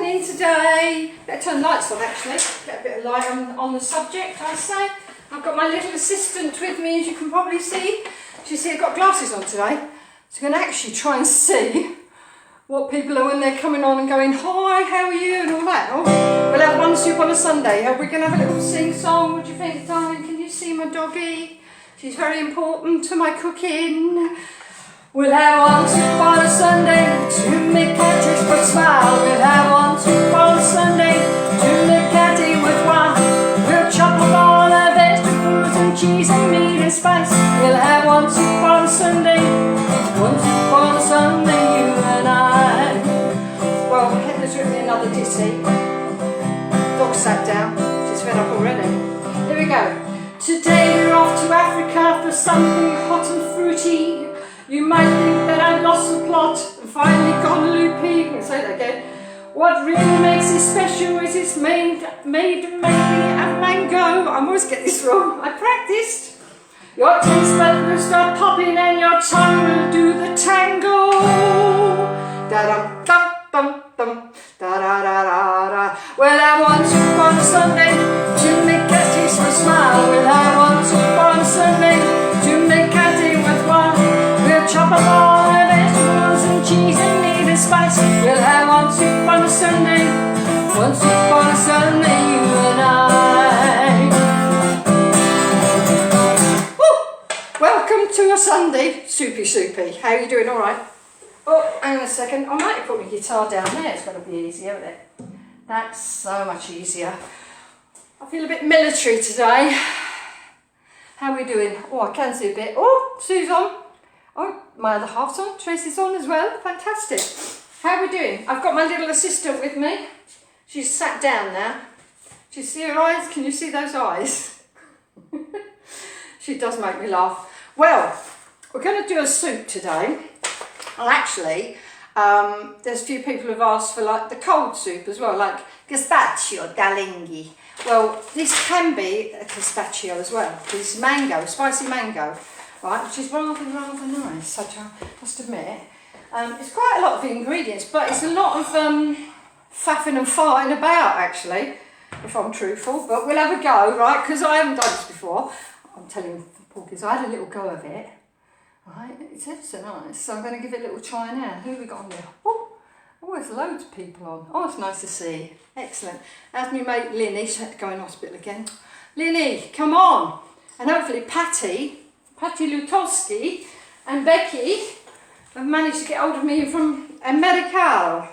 morning today. Better turn the lights on actually, get a bit of light on the subject I say. I've got my little assistant with me, as you can probably see. She's here, got glasses on today, so I'm going to actually try and see what people are when they're coming on and going, hi, how are you, and all that. Oh, we'll have one soup on a Sunday. Are we going to have a little sing-song? What do you think, darling? Can you see my doggy? She's very important to my cooking. We'll have one soup on a Sunday to make a taste but smile. We'll have one soup on a Sunday to make a day worthwhile. We'll chop up all the vegetables and cheese and meat and spice. We'll have one soup on a Sunday, one soup on a Sunday, you and I. Well, Heather's written me another ditty. Dog sat down, she's fed up already. Here we go. Today we're off to Africa for something hot and fruity. You might think that I've lost the plot and finally gone loopy. I'll say that again. What really makes it special is it's made mainly of mango. I always get this wrong. I practiced. Your taste buds will start popping and your tongue will do the tango. Da-dum, dum, dum, dum, da-da-da-da-da. We'll have one soup on a Sunday to make a taste for smile. We'll have one soup on a Sunday to make a day worthwhile. We'll chop up all the vegetables and cheese and meat and spice. We'll have one soup on a Sunday, one soup on a Sunday, you and I. Woo! Welcome to a Sunday, soupy. How are you doing? All right? Oh, hang on a second. I might have put my guitar down there. It's got to be easier, isn't it? That's so much easier. I feel a bit military today. How are we doing? Oh, I can see a bit. Oh, Sue's on. Oh, my other half's on. Tracy's on as well. Fantastic. How are we doing? I've got my little assistant with me. She's sat down now. Do you see her eyes? Can you see those eyes? She does make me laugh. Well, we're going to do a soup today. Well, actually, there's a few people who've asked for like the cold soup as well, like gazpacho d'alenghi. Well, this can be a gazpacho as well. This mango, spicy mango. Right, which is rather nice, I must admit. It's quite a lot of ingredients, but it's a lot of faffing and farting about, actually, if I'm truthful. But we'll have a go, right, because I haven't done this before. I'm telling you, Porkies, I had a little go of it. Right, it's ever so nice, so I'm going to give it a little try now. Who have we got on there? Oh, there's loads of people on. Oh, it's nice to see. Excellent. That's my mate Linny, she had to go in hospital again. Linny, come on. And hopefully Patty Lutowski and Becky have managed to get hold of me from America,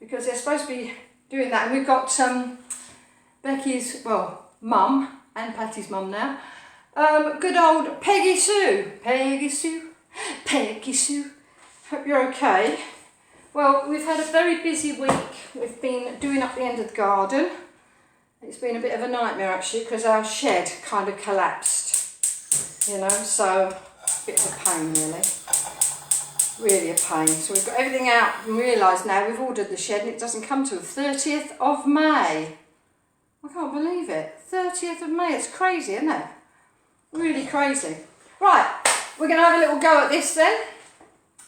because they're supposed to be doing that. And we've got Becky's, well, mum and Patty's mum now. Good old Peggy Sue. Hope you're okay. Well, we've had a very busy week. We've been doing up the end of the garden. It's been a bit of a nightmare actually, because our shed kind of collapsed, you know, so a bit of a pain really a pain. So we've got everything out and realised now we've ordered the shed and it doesn't come till the 30th of May. I can't believe it, 30th of May, it's crazy, isn't it? Really crazy. Right, we're going to have a little go at this then.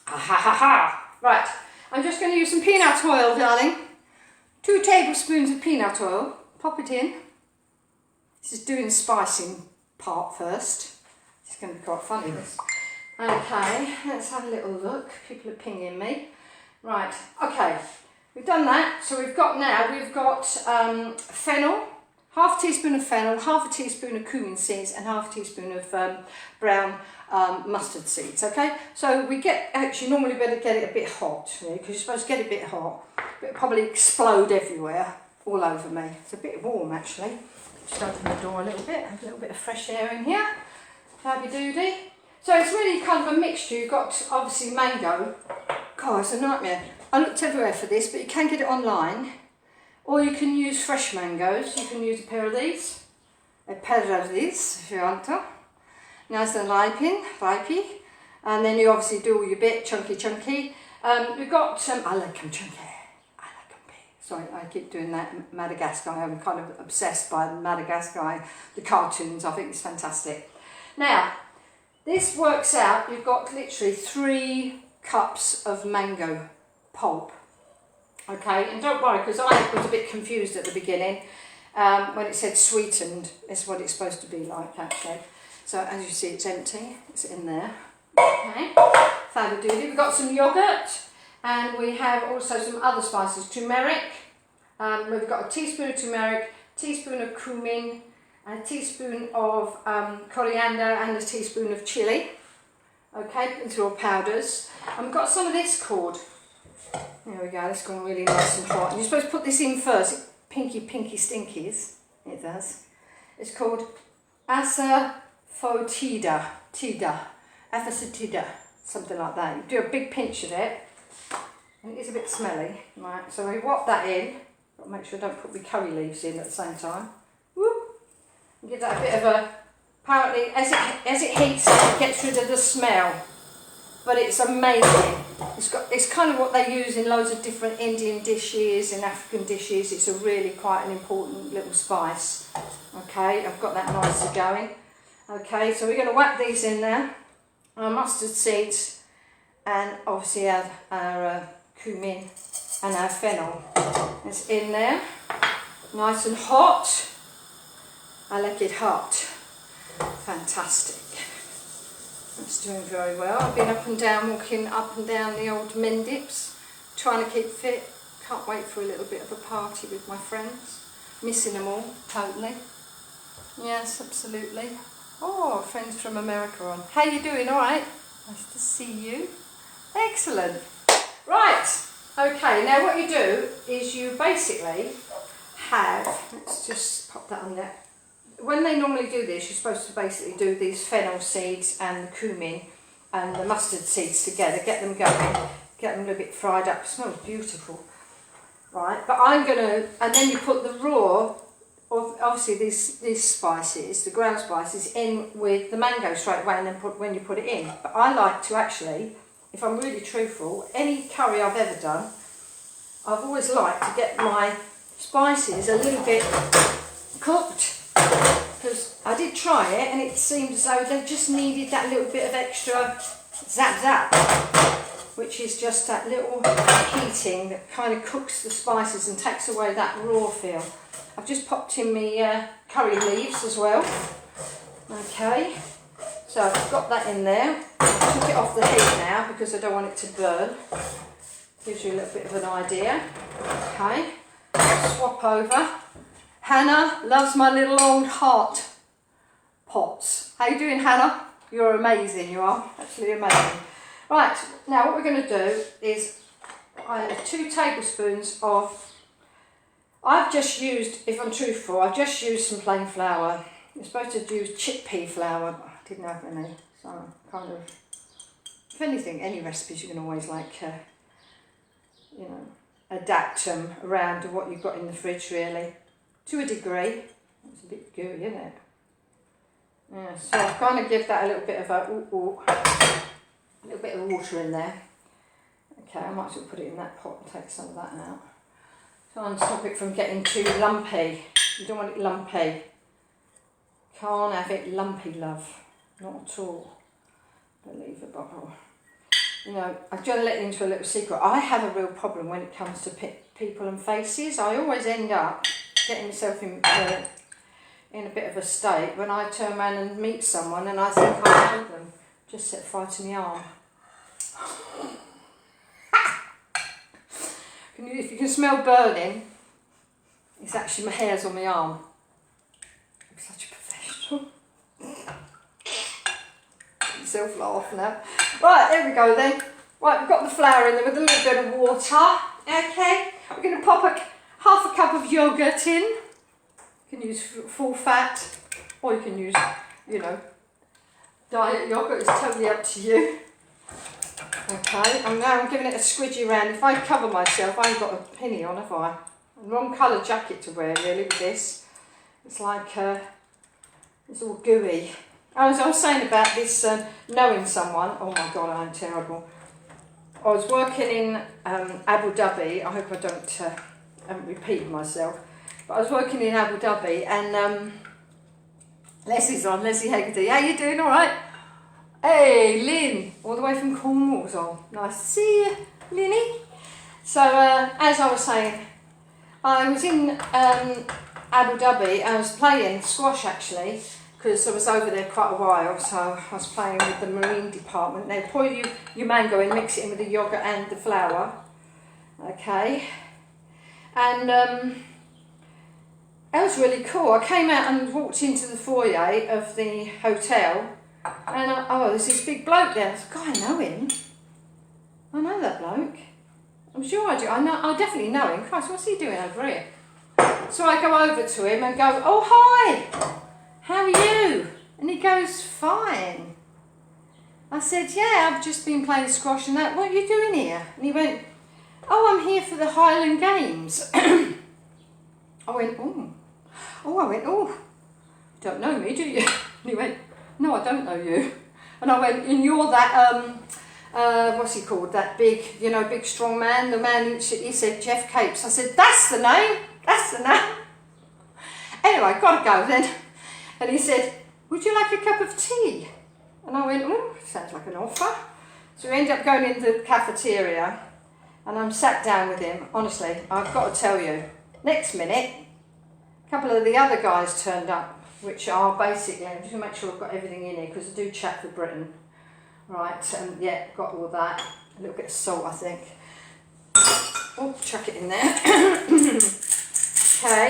Right, I'm just going to use some peanut oil, darling. 2 tablespoons of peanut oil. Pop it in. This is doing the spicing part first. It's going to be quite funny, this. Okay, let's have a little look. People are pinging me. Right, okay. We've done that. So we've got fennel. Half a teaspoon of fennel, half a teaspoon of cumin seeds and half a teaspoon of brown mustard seeds, okay? So we actually normally better get it a bit hot, because you're supposed to get it a bit hot, but it'll probably explode everywhere, all over me. It's a bit warm actually. Just open the door a little bit, have a little bit of fresh air in here. Fabby doody. So it's really kind of a mixture. You've got obviously mango. God, it's a nightmare. I looked everywhere for this, but you can get it online. Or you can use fresh mangoes. You can use a pair of these. A pair of these, if you want to. Nice and ripey. And then you obviously do all your bit, chunky. We've got some, I like them chunky. I like them big. Sorry, I keep doing that. Madagascar. I'm kind of obsessed by Madagascar. The cartoons, I think it's fantastic. Now, this works out, you've got literally 3 cups of mango pulp. Okay, and don't worry, because I was a bit confused at the beginning when it said sweetened. It's what it's supposed to be like, actually. So as you see, it's empty. It's in there. Okay, fabulous. We've got some yoghurt, and we have also some other spices. Turmeric. We've got a teaspoon of turmeric, teaspoon of cumin, a teaspoon of coriander, and a teaspoon of chilli. Okay, these are all powders. And we've got some of this called. There we go, it's gone really nice and hot. And you're supposed to put this in first. It pinky stinkies. It does. It's called asafoetida. Asafoetida. Something like that. You do a big pinch of it. And it is a bit smelly. Right, so we whop that in. Got to make sure I don't put my curry leaves in at the same time. Whoop. And give that a bit of a... Apparently, as it heats, it gets rid of the smell. But it's amazing. It's kind of what they use in loads of different Indian dishes and African dishes. It's a really quite an important little spice. Okay, I've got that nicely going. Okay, so we're going to whack these in there. Our mustard seeds, and obviously our cumin and our fennel. It's in there, nice and hot. I like it hot. Fantastic. It's doing very well. I've been up and down, walking up and down the old Mendips, trying to keep fit. Can't wait for a little bit of a party with my friends. Missing them all, totally. Yes, absolutely. Oh, friends from America on. How you doing? All right? Nice to see you. Excellent. Right. Okay, now what you do is you basically have, let's just pop that on there. When they normally do this, you're supposed to basically do these fennel seeds and the cumin and the mustard seeds together, get them going, get them a little bit fried up. It smells beautiful, right? But I'm going to, and then you put the raw, obviously these spices, the ground spices, in with the mango straight away, and then when you put it in. But I like to actually, if I'm really truthful, any curry I've ever done, I've always liked to get my spices a little bit cooked. Because I did try it and it seemed as though they just needed that little bit of extra zap, which is just that little heating that kind of cooks the spices and takes away that raw feel. I've just popped in my curry leaves as well. Okay, so I've got that in there. I took it off the heat now because I don't want it to burn. Gives you a little bit of an idea. Okay, swap over. Hannah loves my little old heart pots. How you doing, Hannah? You're amazing, you are. Absolutely amazing. Right, now what we're going to do is I have 2 tablespoons of, I've just used, if I'm truthful, I've just used some plain flour. You're supposed to use chickpea flour, but I didn't have any. So kind of, if anything, any recipes you can always adapt them around to what you've got in the fridge, really. To a degree. It's a bit gooey, isn't it? Yeah, so I'll kind of give that a little bit of a little bit of water in there. Okay, I might as well put it in that pot and take some of that out. Try and stop it from getting too lumpy. You don't want it lumpy. Can't have it lumpy, love. Not at all. Believable. You know, I've just let into a little secret. I have a real problem when it comes to people and faces. I always end up getting myself in a bit of a state when I turn around and meet someone and I think I know them. Just set fire to my arm. If you can smell burning, it's actually my hairs on my arm. I'm such a professional. Myself laugh now. Right, there we go then. Right, we've got the flour in there with a little bit of water. Okay, we're going to pop half a cup of yoghurt in. You can use full fat, or you can use, diet yoghurt. It's totally up to you. Okay, and now I'm giving it a squidgy round. If I cover myself, I ain't got a penny on, have I? Wrong colour jacket to wear, really, with this. It's like, it's all gooey. As I was saying about this, knowing someone, oh my God, I'm terrible. I was working in Abu Dhabi. I hope I haven't repeated myself. But I was working in Abu Dhabi and Leslie's on, Leslie Haggerty. How you doing? All right? Hey, Lynn, all the way from Cornwall's on. Nice to see you, Linny. So, as I was saying, I was in Abu Dhabi. I was playing squash actually, because I was over there quite a while. So I was playing with the marine department. They pour your mango in, mix it in with the yogurt and the flour. Okay, and that was really cool. I came out and walked into the foyer of the hotel, and there's this big bloke there. I thought, God, I know him. I know that bloke. I'm sure I do. I definitely know him. Christ, what's he doing over here? So I go over to him and go, oh, hi, how are you? And he goes, fine. I said, yeah, I've just been playing squash and that. What are you doing here? And he went, oh, I'm here for the Highland Games. I went, oh. I went, oh, you don't know me, do you? And he went, no, I don't know you. And I went, and you're that, what's he called, that big, big strong man, the man, he said, Jeff Capes. I said, that's the name. Anyway, gotta go then. And he said, would you like a cup of tea? And I went, oh, sounds like an offer. So we ended up going into the cafeteria and I'm sat down with him. Honestly, I've got to tell you, next minute, a couple of the other guys turned up, which are basically, I'm just going to make sure I've got everything in here because I do chat for Britain. Right, yeah, got all that. A little bit of salt, I think. Oh, chuck it in there. Okay,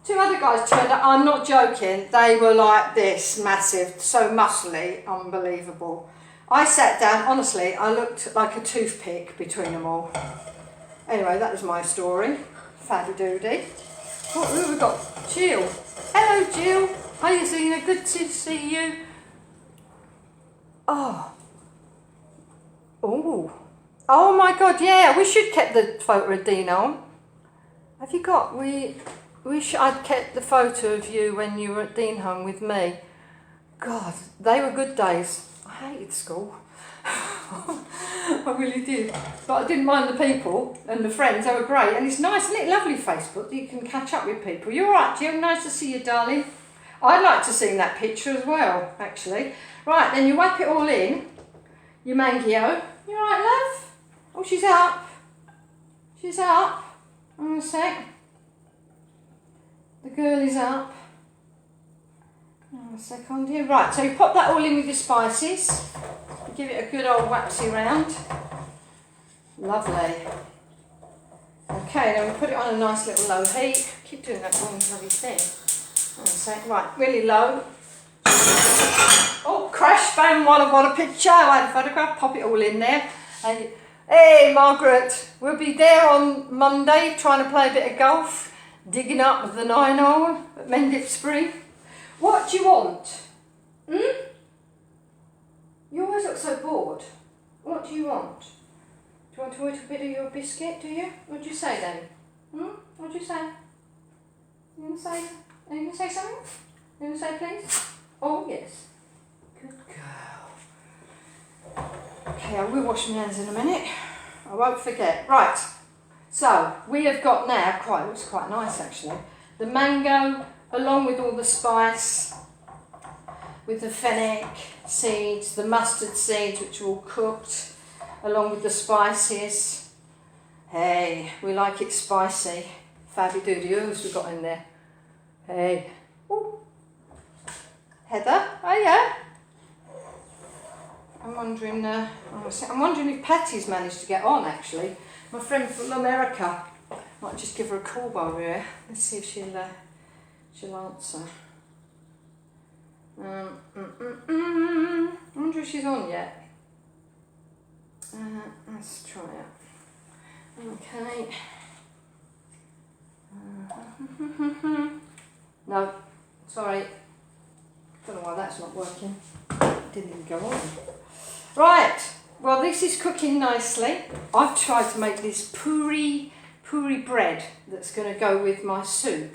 two other guys turned up. I'm not joking. They were like this, massive, so muscly, unbelievable. I sat down, honestly, I looked like a toothpick between them all. Anyway, that was my story. Fabby doody. Oh, who have we got? Jill. Hello, Jill. How you Zena? Good to see you. Oh. Oh my God, yeah, we should keep the photo of Dino. Have you got, I'd kept the photo of you when you were at Deanholm with me. God, they were good days. I hated school. I really did. But I didn't mind the people and the friends, they were great. And it's nice, isn't it? Lovely Facebook, you can catch up with people. You're all right, Jill, nice to see you, darling. I'd like to see that picture as well, actually. Right, then you whack it all in, your mangio. You all right, love? Oh, she's up. She's up. Hang on a sec. The girl is up. Hang on a second here. Right, so you pop that all in with your spices. Give it a good old waxy round. Lovely. Okay, then we put it on a nice little low heat. Keep doing that wrong bloody thing. Hang on a sec. Right, really low. Oh, crash, bang, while I've got a picture. I had a photograph, pop it all in there. And hey, Margaret, we'll be there on Monday trying to play a bit of golf, digging up the 9-hole at Mendip Spring. What do you want? You always look so bored. What do you want? Do you want a little bit of your biscuit, do you? What do you say then? What do you say? You going to say something? You going to say please? Oh, yes. Good girl. Okay, I will wash my hands in a minute. I won't forget. Right, so we have got now, it looks quite nice actually, the mango along with all the spice, with the fennec seeds, the mustard seeds which are all cooked, along with the spices. Hey, we like it spicy. Fabby doody, who else we got in there? Hey. Ooh. Heather, oh yeah. I'm wondering if Patty's managed to get on actually. My friend from America. Might just give her a call while we're here. Let's see if she'll answer. I wonder if she's on yet. Let's try it. Okay. No, sorry. Don't know why that's not working. It didn't even go on. Right, well this is cooking nicely. I've tried to make this puri bread that's going to go with my soup.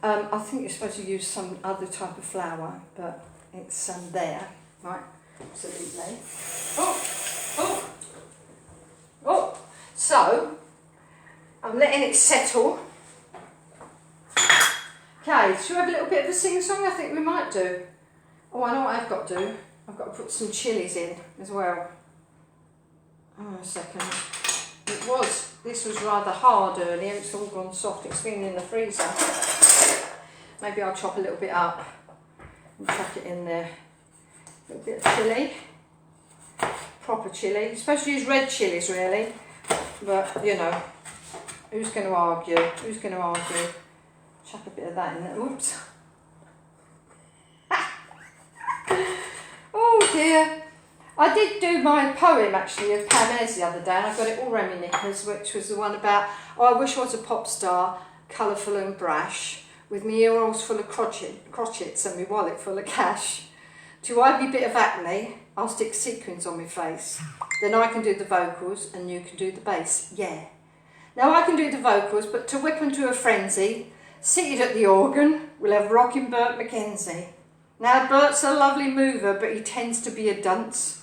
I think you're supposed to use some other type of flour, but it's there, right? Absolutely. Oh! So, I'm letting it settle. Okay, should we have a little bit of a sing-song? I think we might do. Oh, I know what I've got to do. I've got to put some chilies in as well. Oh, a second. This was rather hard earlier, it's all gone soft, it's been in the freezer. Maybe I'll chop a little bit up and chuck it in there. A little bit of chilli, proper chilli. You're supposed to use red chillies really, but you know, who's going to argue? Who's going to argue? Chuck a bit of that in there. Oops. Oh dear. I did do my poem actually of Pam Ayres the other day, and I got it all reminiscence, which was the one about, oh, I wish I was a pop star, colourful and brash, with me ear holes full of crotchets and me wallet full of cash. To hide me bit of acne, I'll stick sequins on my face. Then I can do the vocals and you can do the bass, yeah. Now I can do the vocals, but to whip 'em to a frenzy, seated at the organ, we'll have rockin' Bert McKenzie. Now Bert's a lovely mover, but he tends to be a dunce.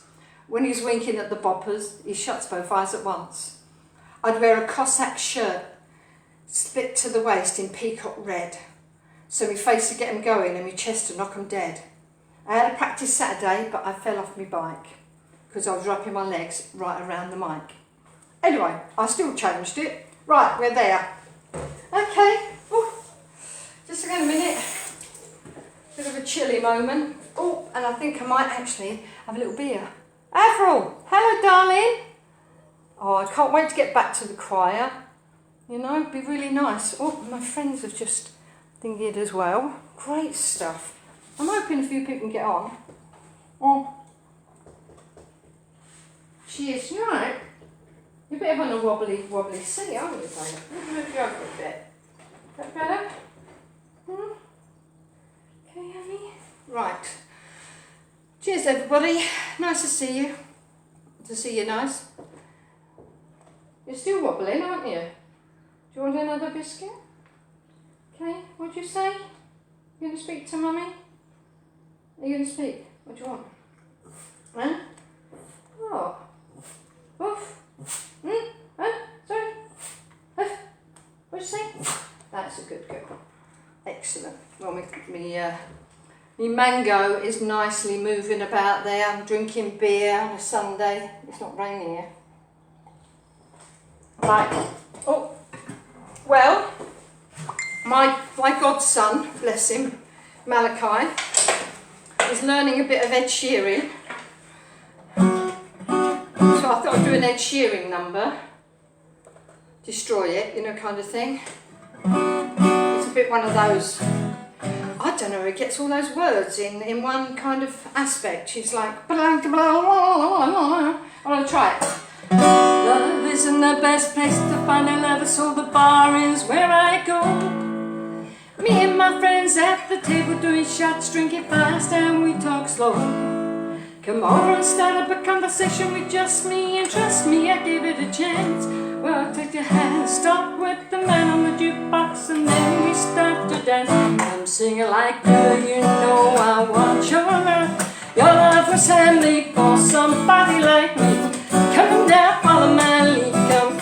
When he's winking at the boppers, he shuts both eyes at once. I'd wear a Cossack shirt, split to the waist in peacock red, so me face to get 'em going and me chest to knock 'em dead. I had a practice Saturday, but I fell off my bike because I was wrapping my legs right around the mic. Anyway, I still changed it. Right, we're there. Okay. Ooh. Just a minute. Bit of a chilly moment. Oh, and I think I might actually have a little beer. Avril, hello darling. Oh, I can't wait to get back to the choir. You know, it'd be really nice. Oh, my friends have just thingied as well. Great stuff. I'm hoping a few people can get on. Oh. Cheers, you alright? You're a bit of on a wobbly seat, aren't you, babe? Let me move you over a bit. Is that better? Hmm? Okay, honey. Right. Cheers, everybody. Nice to see you. To see you nice. You're still wobbling, aren't you? Do you want another biscuit? Okay, what'd you say? You going to speak to Mummy? Are you going to speak? What do you want? Huh? Oh. Woof. Huh? Sorry? Huh? What'd you say? That's a good girl. Excellent. Well, my mango is nicely moving about there. I'm drinking beer on a Sunday. It's not raining here. Right. Oh. Well, my godson, bless him, Malachi, is learning a bit of Ed Sheeran. So I thought I'd do an Ed Sheeran number. Destroy it, you know, kind of thing. It's a bit one of those, I don't know, he gets all those words in one kind of aspect. She's like, blah, blah, blah, blah. I want to try it. Love isn't the best place to find a lover, so the bar is where I go. Me and my friends at the table doing shots, drinking fast and we talk slow. Come over and start up a conversation with just me, and trust me, I give it a chance. Well, take your hand, start with the man on the jukebox, and then we start to dance. I'm singing like, girl, you know I want your love. Your love was handmade for somebody like me. Come now, follow my lead.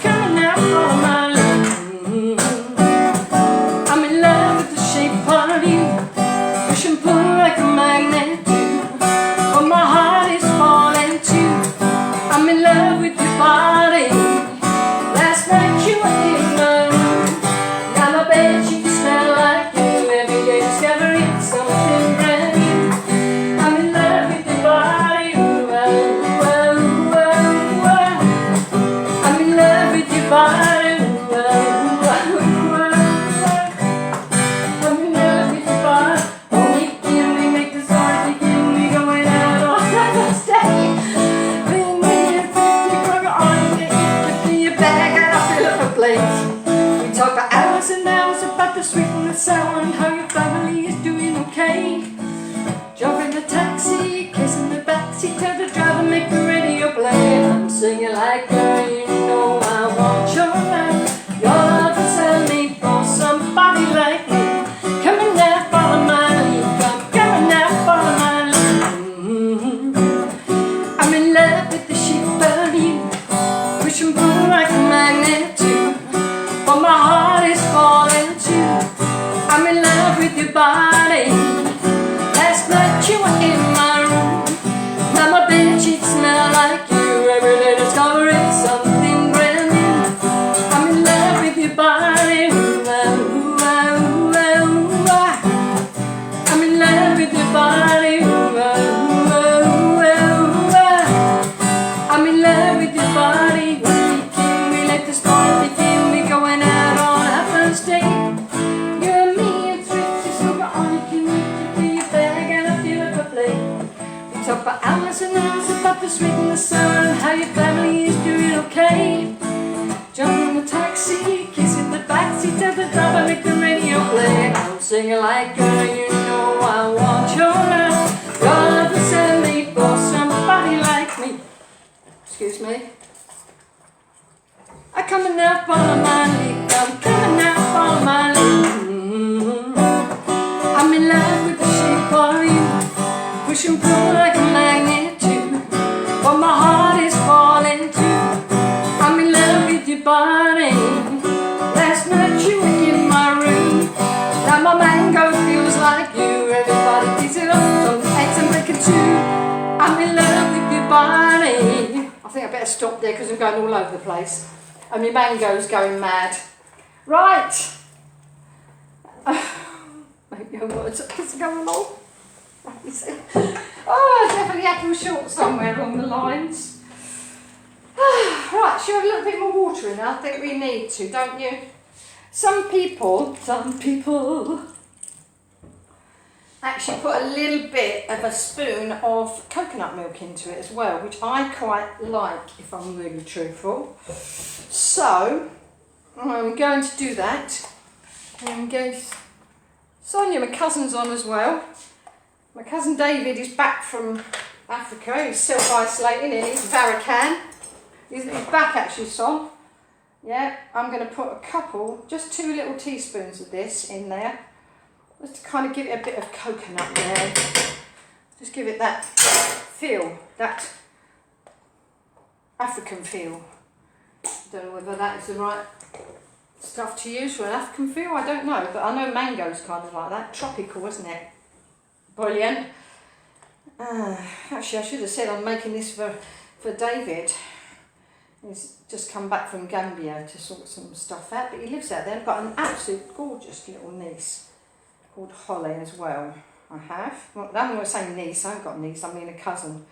Come now, follow my lead. I'm in love with the shape of you. Push and pull like a magnet do. But my heart is falling too. I'm in love with your body. Last night you were in my room. Now my bedsheets smell like you. Every day discovering something brand new. I'm in love with your body. Ooh, ooh, ooh, ooh, ooh. I'm in love with your body. Ooh, ooh, ooh, ooh. I'm in love with your body. Only can we make this hard to get me going out all Christmas Day. Bring me a 50 burger on your bag and I'll fill up a plate. We talk for hours and hours about the sweet and the sour and how your family is doing okay. Jump in the taxi, kiss in the backseat, tell the driver make the radio play. I'm singing like, girl, you know I want your love. Your love is handmade for somebody like me. Come on now, follow my lead. Come on now, follow my lead. I'm in love with the shape of you. Push and pull like a magnet too. But my heart is falling too. I'm in love with your body. Last night you were in my room. Now my bedsheets smell like you. Every day discovering singing like, girl, you know I want your love. Your love was sent me for somebody like me. Excuse me. I'm coming out, follow my lead. I'm coming out, follow my lead. I'm in love with the shape of you. Push and pull like a magnet too. But my heart is falling too. I'm in love with your body. Last night you were in my room. Now my mango feels like you. Everybody eats it up, some eggs and bacon too. I'm in love with your body. I think I better stop there because I'm going all over the place. And my mango's going mad. Right. Maybe I've got to go along. Oh, I definitely apple short somewhere along the lines. Right, should we have a little bit more water in there? I think we need to, don't you? Some people actually put a little bit of a spoon of coconut milk into it as well, which I quite like, if I'm really truthful. So, I'm going to do that. I'm going to... Sonia, my cousin's on as well. My cousin David is back from Africa. He's self-isolating in his Barakan. He's back actually, Son. Yeah, I'm going to put a couple, just 2 little teaspoons of this in there. Just to kind of give it a bit of coconut there. Just give it that feel, that African feel. Don't know whether that is the right stuff to use for an African feel, I don't know. But I know mango's kind of like that. Tropical, isn't it? Brilliant. Actually, I should have said I'm making this for David. He's just come back from Gambia to sort some stuff out, but he lives out there. I've got an absolute gorgeous little niece called Holly as well. I have. Well, I'm going to say niece, I haven't got a niece, I mean a cousin,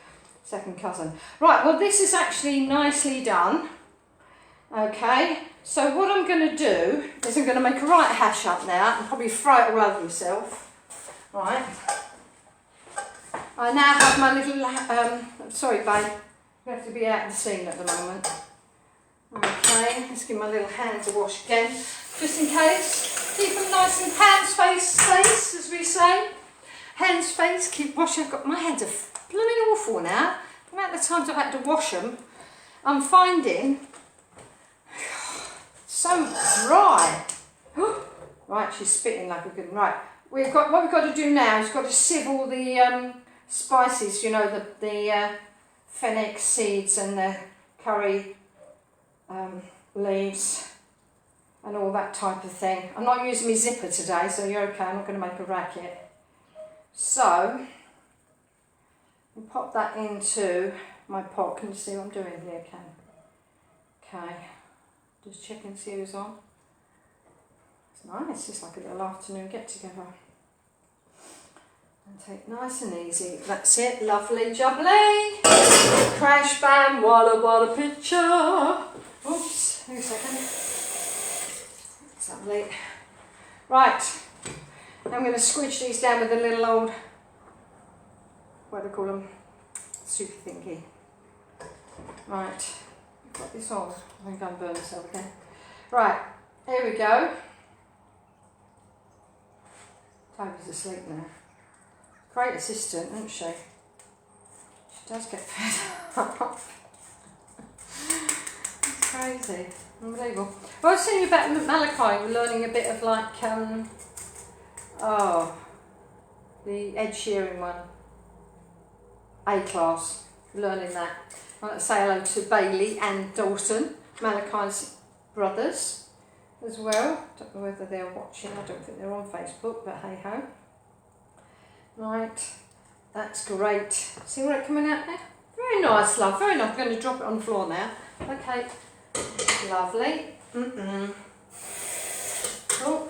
second cousin. Right, well this is actually nicely done. Okay, so what I'm going to do is I'm going to make a right hash up now and probably fry it all over yourself. Right. I now have my little, sorry babe, you have to be out of the scene at the moment. Okay, let's give my little hands a wash again, just in case. Keep them nice and hands-face, as we say. Hands-face, keep washing. I've got, my hands are blooming awful now. The amount of times I've had to wash them, I'm finding so dry. Right, she's spitting like a good one. Right, what we've got to do now is we've got to sieve all the spices, you know, the fennec seeds and the curry leaves and all that type of thing. I'm not using my zipper today, so you're okay, I'm not going to make a racket. So, I'll pop that into my pot. Can you see what I'm doing here, Ken? Okay, just check and see who's on. It's nice, it's like a little afternoon get together. And take nice and easy. That's it, lovely jubbly. Crash, bam, walla walla picture. Oops, hang a second. That's lovely. Right, I'm going to squidge these down with a little old, what do I call them, super thingy. Right, I've got this on. I'm going to burn myself again. Right, here we go. Toby's asleep now. Great assistant, isn't she? She does get fed up. It's crazy. Unbelievable. Well, I was telling you about Malachi. We're learning a bit of like, the Ed Sheeran one. A-class. Learning that. I'd like to say hello to Bailey and Dawson, Malachi's brothers as well. Don't know whether they're watching. I don't think they're on Facebook, but hey ho. Right, that's great. See what it's coming out there? Very nice, love, very nice. I'm going to drop it on the floor now. Okay, lovely. Oh,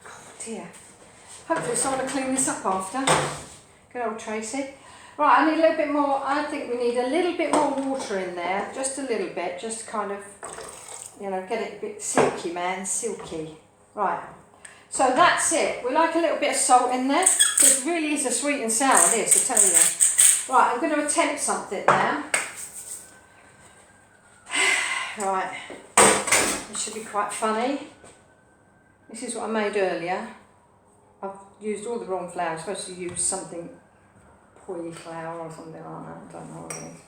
God dear. Hopefully someone will clean this up after. Good old Tracy. Right, I need a little bit more, I think we need a little bit more water in there. Just a little bit, just to kind of, you know, get it a bit silky, man, silky. Right. So that's it. We like a little bit of salt in there. It really is a sweet and sour, this, I tell you. Right, I'm going to attempt something now. Right, this should be quite funny. This is what I made earlier. I've used all the wrong flour. I'm supposed to use something poi flour or something like that. I don't know what it is.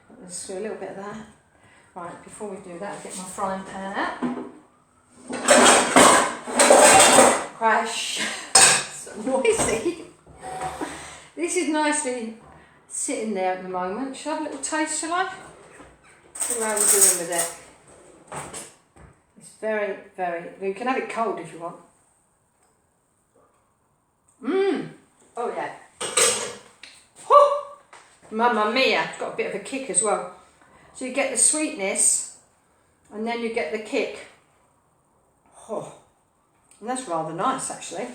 But let's do a little bit of that. Right, before we do that, I'll get my frying pan out. Crash. So noisy. This is nicely sitting there at the moment. Shall I have a little taste, shall I? See how we're doing with it. It's very, very... You can have it cold if you want. Mmm. Oh yeah. Whew. Mamma mia. It's got a bit of a kick as well. So you get the sweetness and then you get the kick. Oh. And that's rather nice actually.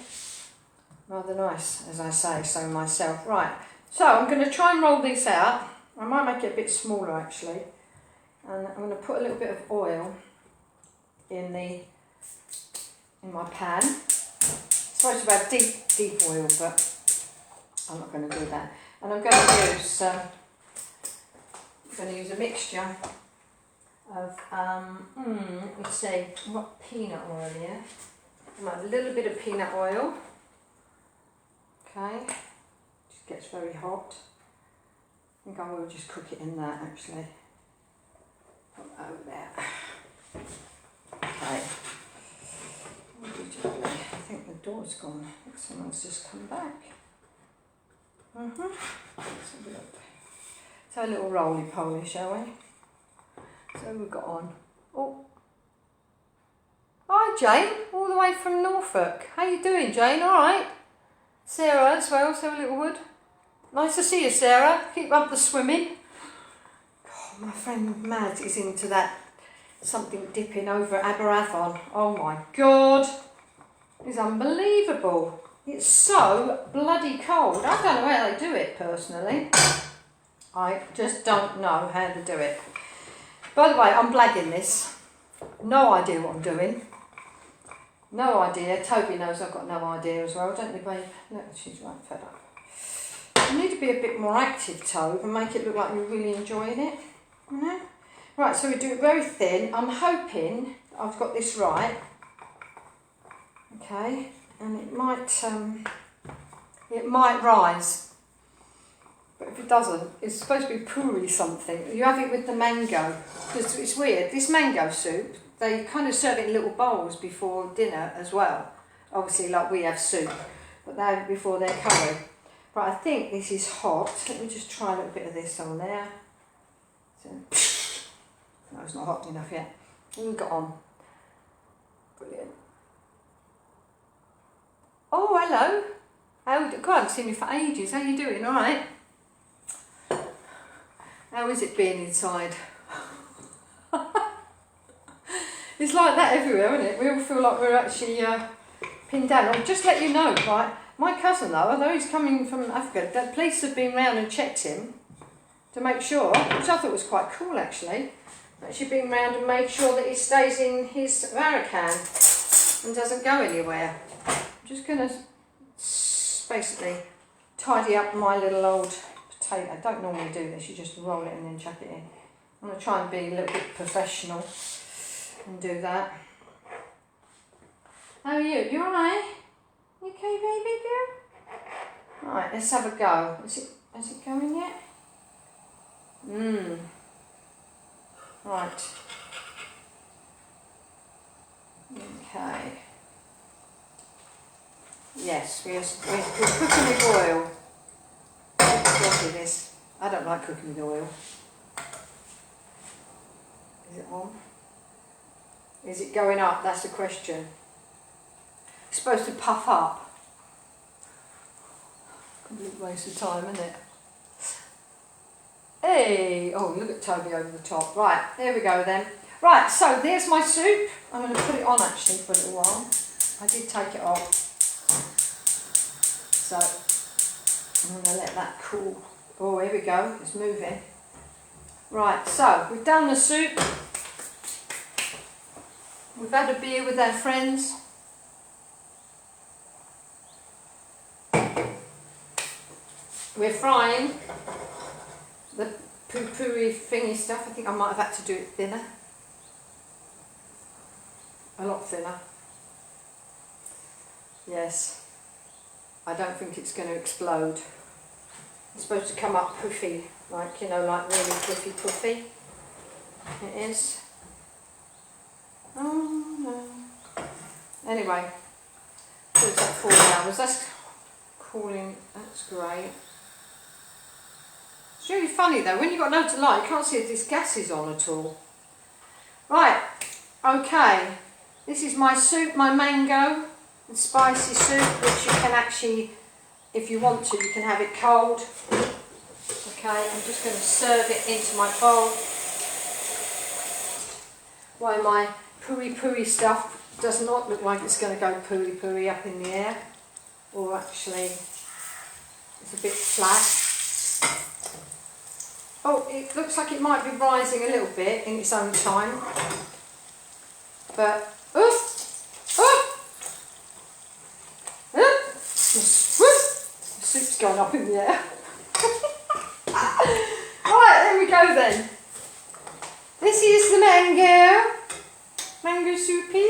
Rather nice, as I say so myself. Right. So I'm going to try and roll this out. I might make it a bit smaller actually. And I'm going to put a little bit of oil in my pan. It's supposed to have deep oil, but I'm not going to do that. And I'm going to use a mixture of let's see, I've got peanut oil here. I might have a little bit of peanut oil. Okay, just gets very hot. I think I will just cook it in that actually. Put that over there. Okay. I think the door's gone. I think someone's just come back. Let's have a look. So a little roly-poly, shall we? So we've got on. Oh. Hi Jane, all the way from Norfolk. How you doing, Jane? All right. Sarah as well, Sarah Littlewood. Nice to see you, Sarah. Keep up the swimming. God, my friend Mad is into that something dipping over at Aberrathon. Oh my God. It's unbelievable. It's so bloody cold. I don't know how they do it personally. I just don't know how to do it. By the way, I'm blagging this. No idea what I'm doing. No idea. Toby knows I've got no idea as well, don't you, babe? Look, she's right fed up. You need to be a bit more active, Tobe, and make it look like you're really enjoying it. You know? Right, so we do it very thin. I'm hoping I've got this right. Okay, and it might rise. But if it doesn't, it's supposed to be puri something. You have it with the mango. Because it's weird, this mango soup, they kind of serve it in little bowls before dinner as well. Obviously like we have soup, but they have it before their curry. Right, I think this is hot. Let me just try a little bit of this on there. So, no, it's not hot enough yet. What have we got on? Brilliant. Oh, hello. God, I haven't seen you for ages. How you doing? All right? How is it being inside? It's like that everywhere, isn't it? We all feel like we're actually pinned down. I'll just let you know, right? My cousin, though, although he's coming from Africa, the police have been round and checked him to make sure, which I thought was quite cool, actually. Actually been round and made sure that he stays in his Varicam and doesn't go anywhere. I'm just going to basically tidy up my little old potato. I don't normally do this, you just roll it and then chuck it in. I'm going to try and be a little bit professional and do that. How are you? You alright? You okay, baby girl? Right, let's have a go. Is it going yet? Right. Okay. Yes, we're cooking with oil. Look at this. I don't like cooking with oil. Is it on? Is it going up? That's the question. It's supposed to puff up. Complete waste of time, isn't it? Hey! Oh, look at Toby over the top. Right, there we go then. Right, so there's my soup. I'm going to put it on actually for a little while. I did take it off. So, I'm going to let that cool. Oh, here we go. It's moving. Right, so we've done the soup. We've had a beer with our friends. We're frying the poo-pooey thingy stuff. I think I might have had to do it thinner. A lot thinner. Yes. I don't think it's going to explode. It's supposed to come up puffy, like, you know, like really puffy. It is. Oh no. Anyway, so it's at 4 hours. That's cooling. That's great. It's really funny though, when you've got loads of light, you can't see if this gas is on at all. Right, okay. This is my soup, my mango and spicy soup, which you can actually, if you want to, you can have it cold. Okay, I'm just going to serve it into my bowl. While my puri stuff does not look like it's going to go puri up in the air, or actually it's a bit flat. Oh, it looks like it might be rising a little bit in its own time, but the soup's going up in the air. Right, there we go then. This is the mango soupy.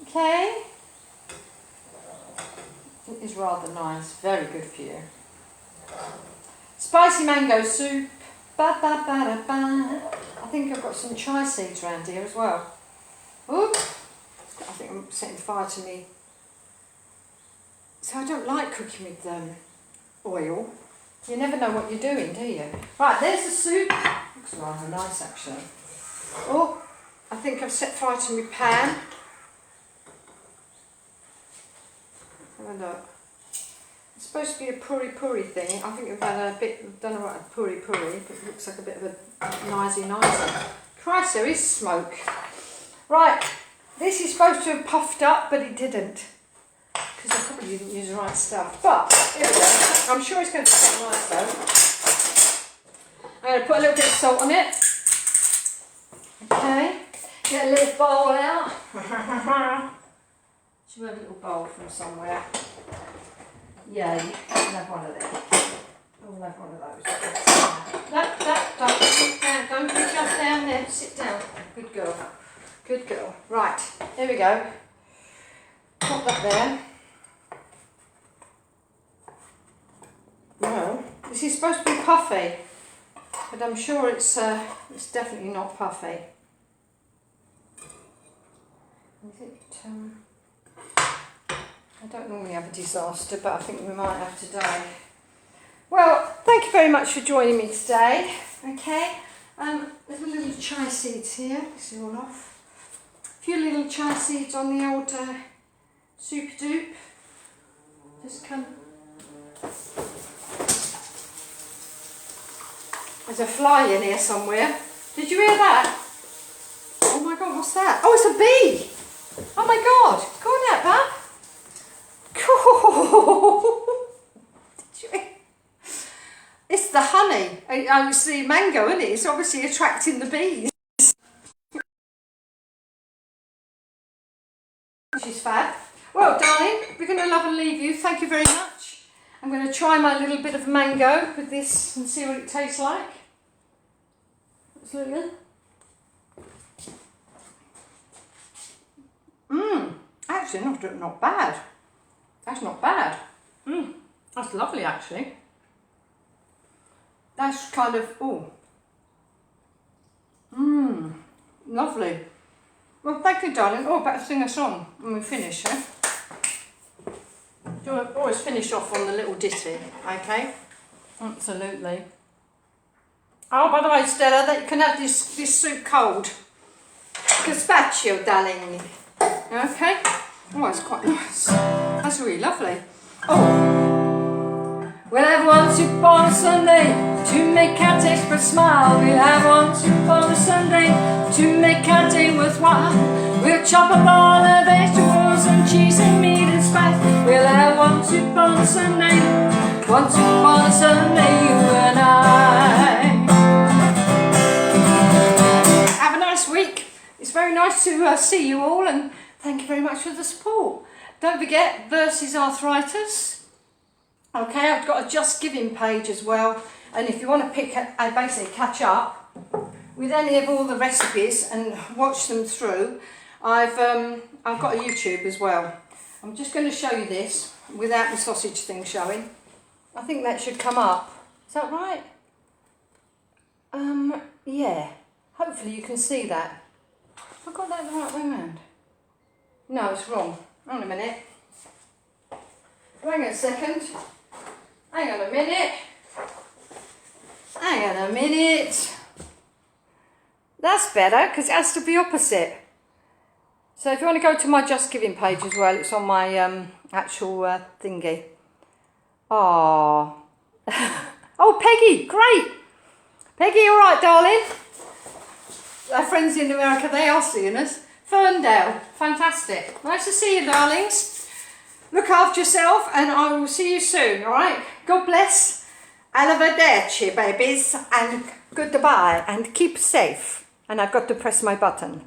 Okay. It is rather nice, very good for you. Spicy mango soup. Ba, ba, ba, da, ba. I think I've got some chia seeds around here as well. Ooh. I think I'm setting fire to me. So I don't like cooking with oil. You never know what you're doing, do you? Right, there's the soup. Looks rather nice actually. Oh, I think I've set fire to my pan. Have a look. It's supposed to be a puri thing. I think we've had a bit, don't know what a puri, but it looks like a bit of a nicey. Christ, there is smoke. Right, this is supposed to have puffed up, but it didn't. Because I probably didn't use the right stuff. But, here we go. I'm sure it's going to taste nice though. I'm going to put a little bit of salt on it. Okay. Get a little bowl out. Should we have a little bowl from somewhere? Yeah, you can have one of them. We'll have one of those. Don't sit down. Don't put yourself down there. Sit down. Good girl. Good girl. Right, here we go. Pop that there. Well, this is supposed to be puffy, but I'm sure it's definitely not puffy. Is it? I don't normally have a disaster, but I think we might have today. Well, thank you very much for joining me today. Okay, there's a little chia seeds here. This is all off. A few little chia seeds on the old soupy doop. Just come. There's a fly in here somewhere. Did you hear that? Oh my God, what's that? Oh, it's a bee. Oh my God, go on there, Pap. Did you? It's the honey. It's the mango, isn't it? It's obviously attracting the bees. She's fab. Well, darling, we're going to love and leave you. Thank you very much. I'm going to try my little bit of mango with this and see what it tastes like. Absolutely. Actually, not bad. That's not bad. That's lovely, actually. That's kind of, lovely. Well, thank you, darling. Oh, I better sing a song when we finish, eh? Do you always finish off on the little ditty, okay? Absolutely. Oh, by the way, Stella, that you can have this soup cold. Gazpacho, darling. Okay? Oh, that's quite nice. That's really lovely. Oh. We'll have one soup on a Sunday to make our taste but smile. We'll have one soup on a Sunday to make our day worthwhile. We'll chop up all the vegetables and cheese and meat and spice. We'll have one soup on a Sunday, one soup on a Sunday, you and I. Have a nice week. It's very nice to see you all, and thank you very much for the support. Don't forget, Versus Arthritis. Okay, I've got a Just Giving page as well, and if you want to basically catch up with any of all the recipes and watch them through, I've got a YouTube as well. I'm just going to show you this without the sausage thing showing. I think that should come up. Is that right? Yeah. Hopefully you can see that. Have I got that the right way round? No, it's wrong. Hang on a minute. Hang on a second. Hang on a minute. Hang on a minute. That's better because it has to be opposite. So if you want to go to my Just Giving page as well, it's on my actual thingy. Oh, oh, Peggy, great. Peggy, all right, darling? Our friends in America, they are seeing us. Ferndale, fantastic. Nice to see you, darlings. Look after yourself and I will see you soon, all right? God bless. Arrivederci, babies, and goodbye, and keep safe. And I've got to press my button.